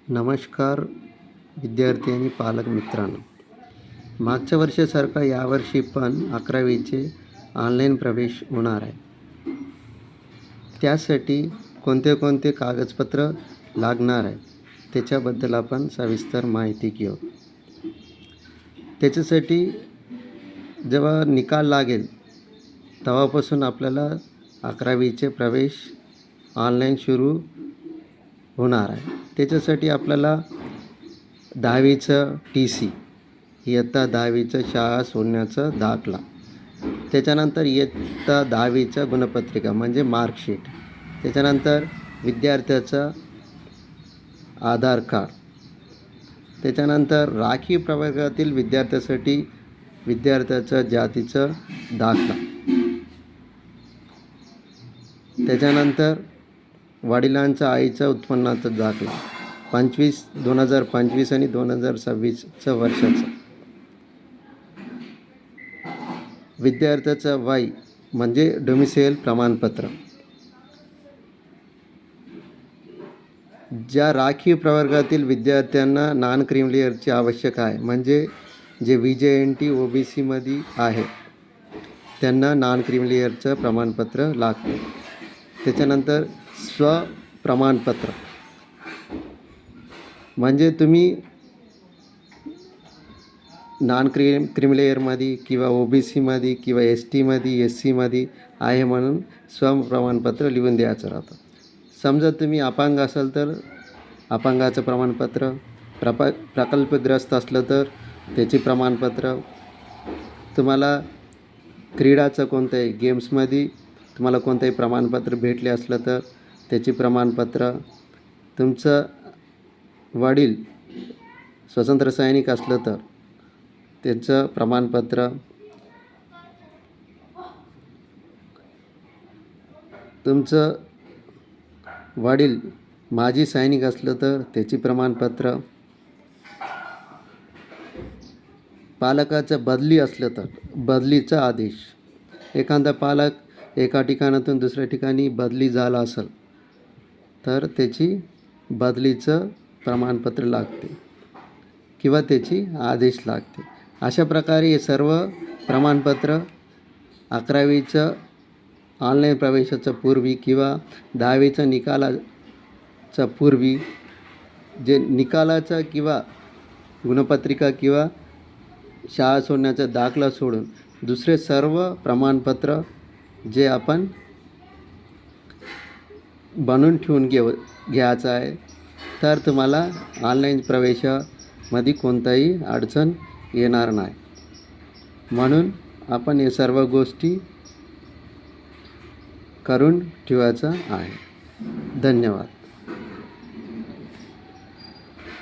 नमस्कार विद्यार्थी आणि पालक मित्रांनो, मागच्या वर्षासारखा यावर्षी पण 11वीचे ऑनलाईन प्रवेश होणार आहे. त्यासाठी कोणते कोणते कागदपत्र लागणार आहे त्याच्याबद्दल आपण सविस्तर माहिती घेऊ. त्याच्यासाठी जेव्हा निकाल लागेल तेव्हापासून आपल्याला 11वीचे प्रवेश ऑनलाईन सुरू होणार आहे. त्याच्यासाठी आपल्याला 10वीचं TC, इयत्ता 10वीचं शाळा सोडण्याचा दाखला, त्याच्यानंतर इयत्ता 10वीचं गुणपत्रिका म्हणजे मार्कशीट, त्याच्यानंतर विद्यार्थ्याचं आधार कार्ड, त्याच्यानंतर राखीव प्रवर्गातील विद्यार्थ्यासाठी विद्यार्थ्याचं जातीचं दाखला, त्याच्यानंतर वडिलांचा आईचा उत्पन्नाचा दाखला 2025 आणि 2026 वर्षाचा, विद्यार्थ्याचं वय म्हणजे डोमिसाईल प्रमाणपत्र, ज्या राखीव प्रवर्गातील विद्यार्थ्यांना नॉन क्रिमिलियरची आवश्यक आहे म्हणजे जे VJNT OBCमध्ये आहे त्यांना नॉन क्रिमिलियरचं प्रमाणपत्र लागतं. त्याच्यानंतर स्वप्रमाणपत्र म्हणजे तुम्ही नॉन क्रिमिलेअरमध्ये किंवा OBCमध्ये किंवा STमध्ये SCमध्ये आहे म्हणून स्वप्रमाणपत्र लिहून द्यायचं राहतं. समजा तुम्ही अपंग असाल तर अपंगाचं प्रमाणपत्र, प्रकल्पग्रस्त असलं तर त्याची प्रमाणपत्र, तुम्हाला क्रीडाचं कोणत्याही गेम्समध्ये तुम्हाला कोणतंही प्रमाणपत्र भेटले असलं तर त्याची प्रमाणपत्र, तुमचं वडील स्वतंत्र सैनिक असलं तर त्याचं प्रमाणपत्र, तुमचं वडील माजी सैनिक असलं तर त्याची प्रमाणपत्र, पालकाचं बदली असलं तर बदलीचा आदेश, एखादा पालक एका ठिकाणातून दुसऱ्या ठिकाणी बदली झाला असेल तर त्याची बदलीचं प्रमाणपत्र लागते किंवा त्याची आदेश लागते. अशा प्रकारे हे सर्व प्रमाणपत्र 11वीचं ऑनलाईन प्रवेशाच्या पूर्वी किंवा 10वीच्या निकालाच्या पूर्वी जे निकालाचा किंवा गुणपत्रिका किंवा शाळा सोडण्याचा दाखला सोडून दुसरे सर्व प्रमाणपत्र जे आपण बनवून ठेवून घ्यायचं आहे तर तुम्हाला ऑनलाईन प्रवेशामध्ये कोणताही अडचण येणार नाही. म्हणून आपण हे सर्व गोष्टी करून ठेवायचं आहे. धन्यवाद.